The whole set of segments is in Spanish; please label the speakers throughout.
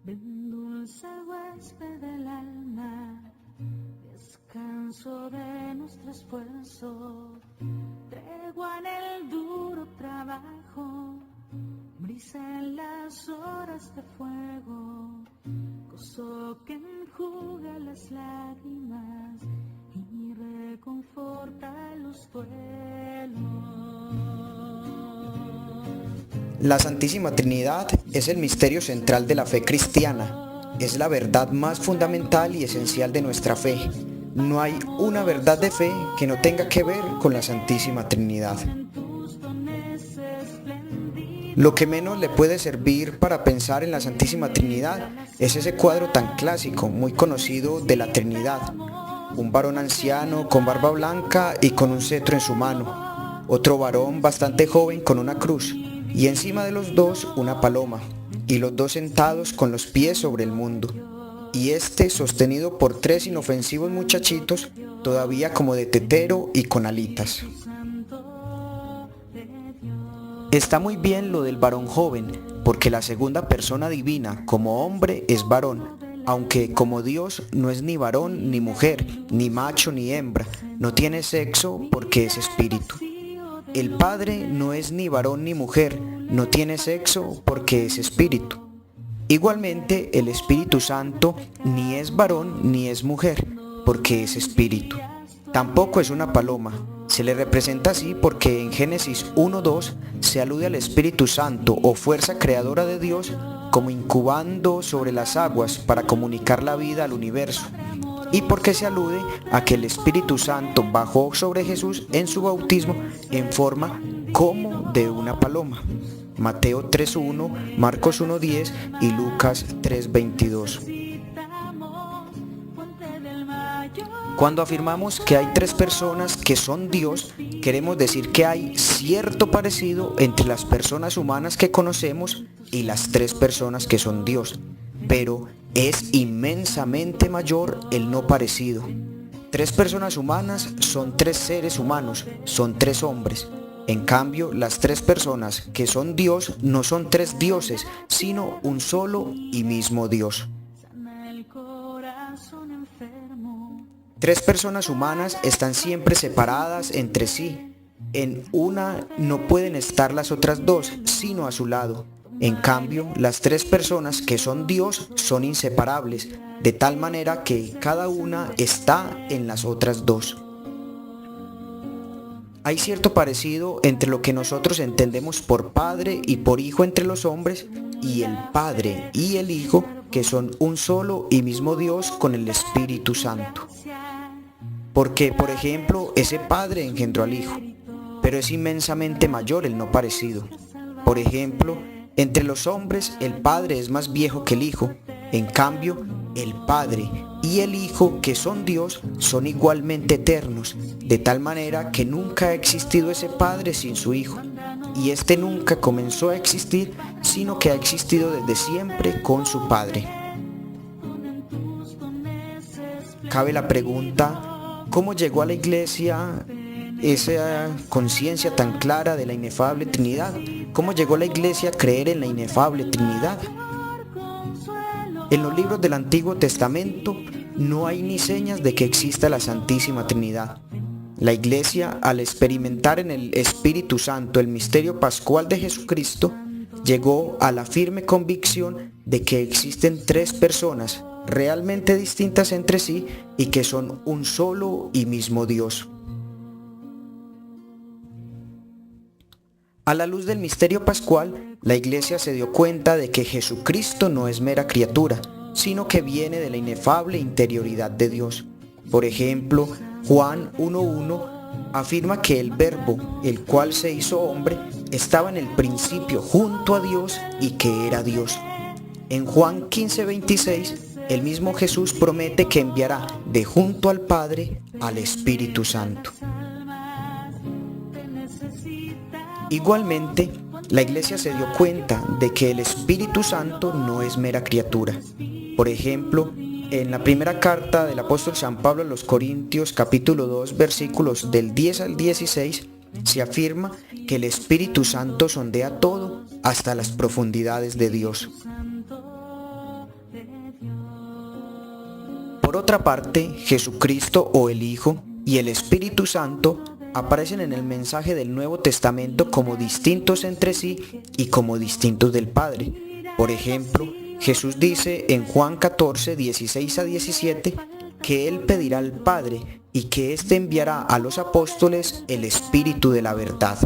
Speaker 1: Ven dulce huésped del alma, descanso de nuestro esfuerzo, tregua en el duro trabajo, brisa en las horas de fuego, gozo que enjuga las lágrimas y reconforta los duelos.
Speaker 2: La Santísima Trinidad es el misterio central de la fe cristiana. Es la verdad más fundamental y esencial de nuestra fe. No hay una verdad de fe que no tenga que ver con la Santísima Trinidad. Lo que menos le puede servir para pensar en la Santísima Trinidad es ese cuadro tan clásico, muy conocido de la Trinidad. Un varón anciano con barba blanca y con un cetro en su mano. Otro varón bastante joven con una cruz. Y encima de los dos una paloma, y los dos sentados con los pies sobre el mundo, y este sostenido por tres inofensivos muchachitos, todavía como de tetero y con alitas. Está muy bien lo del varón joven, porque la segunda persona divina, como hombre, es varón, aunque como Dios no es ni varón ni mujer, ni macho ni hembra, no tiene sexo porque es espíritu. El Padre no es ni varón ni mujer, no tiene sexo porque es espíritu. Igualmente, el Espíritu Santo ni es varón ni es mujer, porque es espíritu. Tampoco es una paloma. Se le representa así porque en Génesis 1:2 se alude al Espíritu Santo o fuerza creadora de Dios como incubando sobre las aguas para comunicar la vida al universo. Y porque se alude a que el Espíritu Santo bajó sobre Jesús en su bautismo en forma como de una paloma. Mateo 3:1, Marcos 1:10 y Lucas 3:22. Cuando afirmamos que hay tres personas que son Dios, queremos decir que hay cierto parecido entre las personas humanas que conocemos y las tres personas que son Dios, pero es inmensamente mayor el no parecido. Tres personas humanas son tres seres humanos, son tres hombres. En cambio, las tres personas que son Dios no son tres dioses, sino un solo y mismo Dios. Tres personas humanas están siempre separadas entre sí. En una no pueden estar las otras dos, sino a su lado. En cambio, las tres personas que son Dios son inseparables, de tal manera que cada una está en las otras dos. Hay cierto parecido entre lo que nosotros entendemos por Padre y por Hijo entre los hombres, y el Padre y el Hijo, que son un solo y mismo Dios con el Espíritu Santo. Porque, por ejemplo, ese Padre engendró al Hijo, pero es inmensamente mayor el no parecido. Por ejemplo, entre los hombres el Padre es más viejo que el Hijo. En cambio, el Padre y el Hijo, que son Dios, son igualmente eternos, de tal manera que nunca ha existido ese Padre sin su Hijo, y este nunca comenzó a existir, sino que ha existido desde siempre con su Padre. Cabe la pregunta, ¿cómo llegó a la Iglesia esa conciencia tan clara de la inefable Trinidad? ¿Cómo llegó la Iglesia a creer en la inefable Trinidad? En los libros del Antiguo Testamento no hay ni señas de que exista la Santísima Trinidad. La Iglesia, al experimentar en el Espíritu Santo el misterio pascual de Jesucristo, llegó a la firme convicción de que existen tres personas realmente distintas entre sí y que son un solo y mismo Dios. A la luz del misterio pascual, la Iglesia se dio cuenta de que Jesucristo no es mera criatura, sino que viene de la inefable interioridad de Dios. Por ejemplo, Juan 1:1 afirma que el Verbo, el cual se hizo hombre, estaba en el principio junto a Dios y que era Dios. En Juan 15:26, el mismo Jesús promete que enviará de junto al Padre al Espíritu Santo. Igualmente, la Iglesia se dio cuenta de que el Espíritu Santo no es mera criatura. Por ejemplo, en la primera carta del apóstol San Pablo a los Corintios, capítulo 2, versículos del 10 al 16, se afirma que el Espíritu Santo sondea todo hasta las profundidades de Dios. otra parte, Jesucristo o el Hijo y el Espíritu Santo aparecen en el mensaje del Nuevo Testamento como distintos entre sí y como distintos del Padre. Por ejemplo, Jesús dice en Juan 14, 16 a 17, que Él pedirá al Padre y que éste enviará a los apóstoles el Espíritu de la verdad.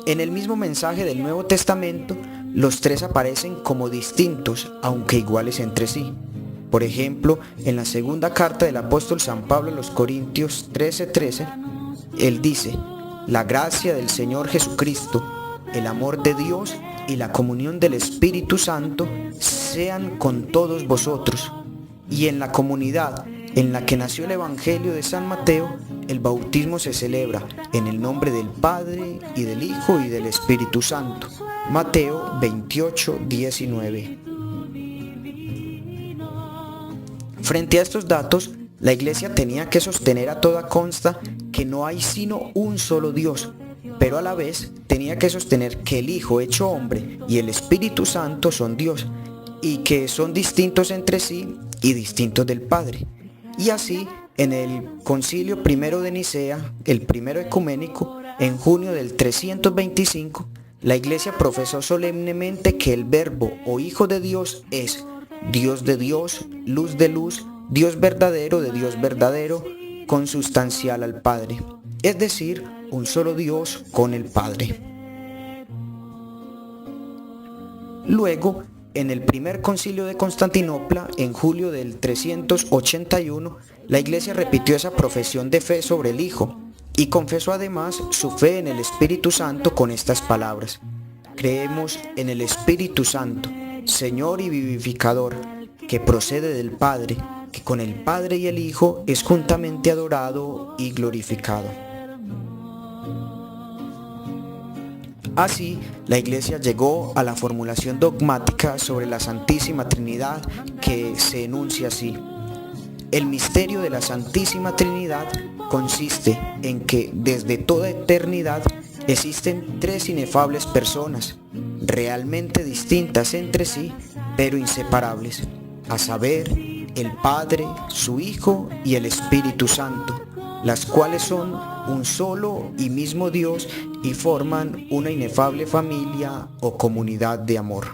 Speaker 2: En el mismo mensaje del Nuevo Testamento, los tres aparecen como distintos, aunque iguales entre sí. Por ejemplo, en la segunda carta del apóstol San Pablo a los Corintios 13:13, él dice: la gracia del Señor Jesucristo, el amor de Dios y la comunión del Espíritu Santo sean con todos vosotros. Y en la comunidad en la que nació el Evangelio de San Mateo, el bautismo se celebra en el nombre del Padre y del Hijo y del Espíritu Santo. Mateo 28:19. Frente a estos datos, la Iglesia tenía que sostener a toda consta que no hay sino un solo Dios, pero a la vez tenía que sostener que el Hijo hecho hombre y el Espíritu Santo son Dios, y que son distintos entre sí y distintos del Padre. Y así, en el Concilio I de Nicea, el primero ecuménico, en junio del 325, la Iglesia profesó solemnemente que el Verbo o Hijo de Dios es Dios de Dios, luz de luz, Dios verdadero de Dios verdadero, consustancial al Padre, es decir, un solo Dios con el Padre. Luego, en el primer concilio de Constantinopla, en julio del 381, la Iglesia repitió esa profesión de fe sobre el Hijo y confesó además su fe en el Espíritu Santo con estas palabras: creemos en el Espíritu Santo, Señor y vivificador, que procede del Padre, que con el Padre y el Hijo es juntamente adorado y glorificado. Así, la Iglesia llegó a la formulación dogmática sobre la Santísima Trinidad, que se enuncia así: el misterio de la Santísima Trinidad consiste en que desde toda eternidad existen tres inefables personas, realmente distintas entre sí, pero inseparables, a saber, el Padre, su Hijo y el Espíritu Santo, las cuales son un solo y mismo Dios y forman una inefable familia o comunidad de amor.